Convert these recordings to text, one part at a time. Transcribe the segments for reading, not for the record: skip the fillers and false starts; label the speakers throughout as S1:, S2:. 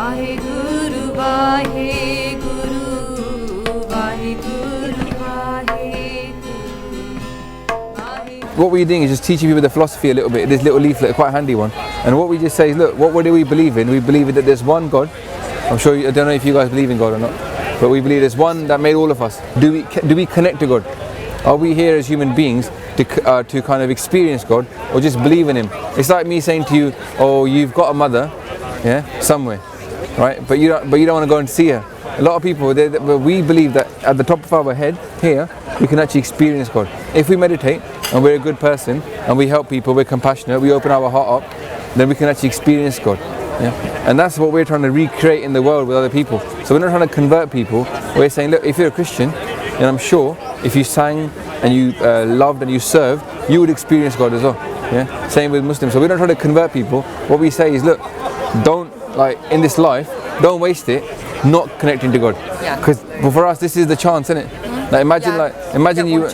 S1: Vaheguru, Vaheguru, Vaheguru, Vaheguru.
S2: What we're doing is just teaching people the philosophy a little bit. This little leaflet, quite a handy one. And what we just say is, look, what do we believe in? We believe that there's one God. I'm sure I don't know if you guys believe in God or not, but we believe there's one that made all of us. Do we connect to God? Are we here as human beings to kind of experience God, or just believe in Him? It's like me saying to you, oh, you've got a mother, yeah, somewhere, right? But you don't want to go and see her. A lot of people, we believe that at the top of our head here, we can actually experience God. If we meditate and we're a good person and we help people, we're compassionate, we open our heart up, then we can actually experience God. Yeah? And that's what we're trying to recreate in the world with other people. So we're not trying to convert people. We're saying, look, if you're a Christian, and I'm sure if you sang and you loved and you served, you would experience God as well. Yeah? Same with Muslims. So we're not trying to convert people. What we say is, look, don't, like, in this life, don't waste it not connecting to God. Because for us, this is the chance, isn't it? Like, imagine you.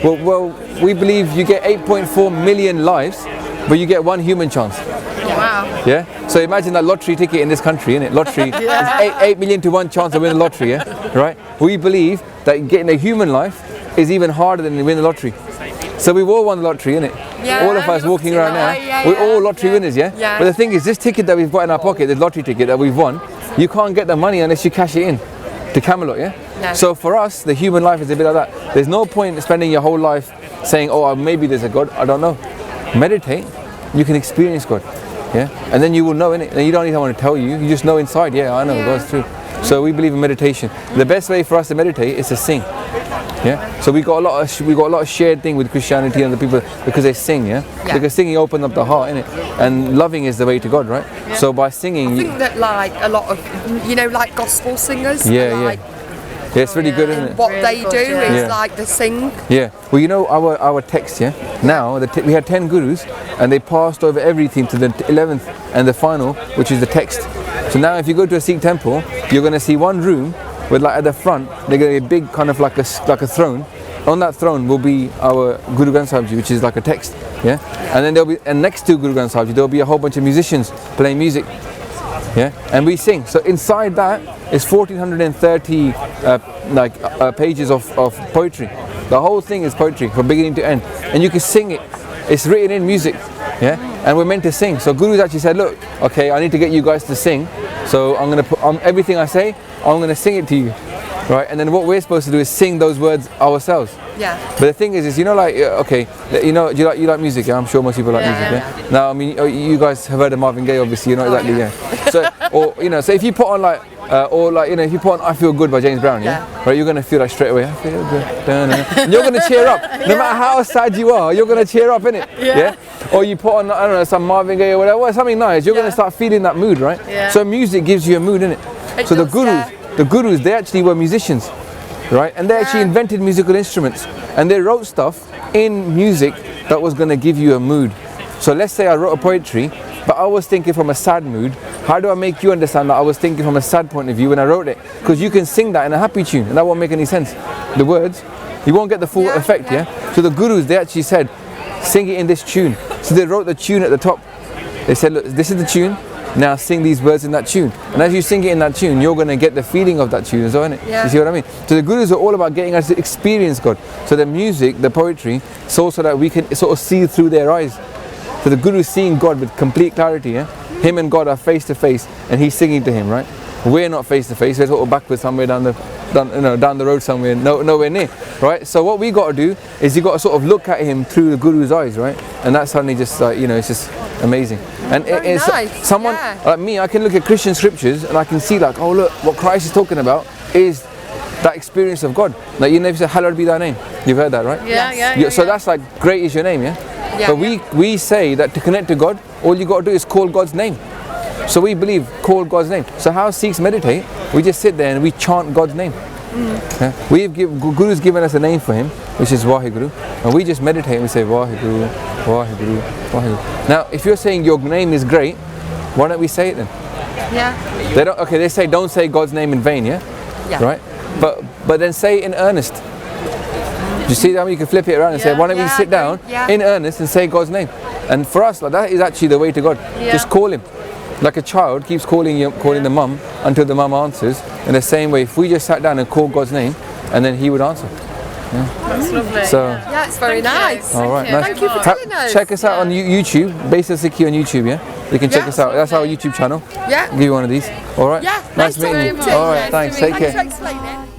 S2: Well, we believe you get 8.4 million lives, but you get one human chance.
S1: Wow.
S2: Yeah. So imagine that lottery ticket in this country, innit? Lottery is 8 million to 1 chance to win the lottery. Yeah. Right. We believe that getting a human life is even harder than winning the lottery. So we've all won the lottery, innit?
S1: Yeah,
S2: all of us walking around now, we're all lottery winners, yeah? But the thing is, this ticket that we've got in our pocket, the lottery ticket that we've won, you can't get the money unless you cash it in to Camelot, yeah?
S1: No.
S2: So for us, the human life is a bit like that. There's no point in spending your whole life saying, oh, maybe there's a God, I don't know. Meditate, you can experience God, yeah? And then you will know, innit? And you don't even want to tell you, you just know inside, yeah, I know God's true. So we believe in meditation. The best way for us to meditate is to sing. Yeah, so we got a lot of shared thing with Christianity and the people because they sing, yeah? Because singing opens up the heart, innit? And loving is the way to God, right? Yeah. So by singing,
S1: I think that like a lot of like gospel singers,
S2: yeah, it's really good, isn't it?
S1: What they do is like they sing.
S2: Yeah. Well, you know our text, yeah. Now we had 10 gurus, and they passed over everything to the 11th and the final, which is the text. So now, if you go to a Sikh temple, you're going to see one room. With like at the front, they're going to be a big kind of like a throne. On that throne will be our Guru Granth Sahib Ji, which is like a text, yeah. And then next to Guru Granth Sahib Ji, there'll be a whole bunch of musicians playing music, yeah. And we sing. So inside that is 1430 pages of poetry. The whole thing is poetry from beginning to end, and you can sing it. It's written in music, yeah. And we're meant to sing. So Guru's actually said, look, okay, I need to get you guys to sing. So I'm going to put everything I say, I'm going to sing it to you, right? And then what we're supposed to do is sing those words ourselves.
S1: Yeah.
S2: But the thing is like, okay, you like music, yeah? I'm sure most people like music, yeah? Now, I mean, you guys have heard of Marvin Gaye, obviously, you know exactly, yeah. So, so if you put on if you put on I Feel Good by James Brown, yeah? Right, you're going to feel like straight away, I feel good, and you're going to cheer up. No matter how sad you are, you're going to cheer up, innit? Yeah? Or you put on, I don't know, some Marvin Gaye or whatever, something nice, you're going to start feeling that mood, right? Yeah. So music gives you a mood, innit? So the gurus, they actually were musicians, right? And they actually invented musical instruments, and they wrote stuff in music that was going to give you a mood. So let's say I wrote a poetry, but I was thinking from a sad mood. How do I make you understand that I was thinking from a sad point of view when I wrote it? Because you can sing that in a happy tune, and that won't make any sense. The words, you won't get the full effect, yeah? So the gurus, they actually said, sing it in this tune. So they wrote the tune at the top. They said, look, this is the tune. Now sing these words in that tune. And as you sing it in that tune, you're going to get the feeling of that tune as well, innit? Yeah. You see what I mean? So the gurus are all about getting us to experience God. So the music, the poetry, so that we can sort of see through their eyes. So the guru is seeing God with complete clarity, yeah? Him and God are face to face, and he's singing to him, right? We're not face to face, we're sort of backwards somewhere down the road somewhere, nowhere near, right? So what we got to do is you got to sort of look at him through the guru's eyes, right? And that's suddenly just like, it's just amazing. And it's nice. Someone like me, I can look at Christian scriptures and I can see like, oh look, what Christ is talking about is that experience of God. Like, you never say, hallowed be thy name. You've heard that, right?
S1: Yeah.
S2: So that's like, great is your name, yeah? But we say that to connect to God, all you got to do is call God's name. So we believe, call God's name. So how Sikhs meditate, we just sit there and we chant God's name. Guru's given us a name for him, which is Vaheguru, and we just meditate and we say Vaheguru, Vaheguru, Vaheguru. Now, if you're saying your name is great, why don't we say it then?
S1: Yeah.
S2: They say don't say God's name in vain, yeah? Right? But then say it in earnest. Do you see that? You can flip it around and say, why don't we sit down in earnest and say God's name? And for us, like, that is actually the way to God. Just call him. like a child keeps calling the mum until the mum answers. In the same way, if we just sat down and called God's name, and then He would answer.
S3: That's lovely.
S2: So,
S1: Yeah, it's very nice.
S2: all right, nice.
S1: Thank you for telling us.
S2: Check us out on YouTube, Basis Sikhi on YouTube. Yeah, you can check us out. That's our YouTube channel.
S1: Yeah.
S2: Give you one of these. All right.
S1: Yeah.
S2: Nice meeting you.
S1: talking to
S2: All right. Thanks. Take care.
S1: Thanks for explaining.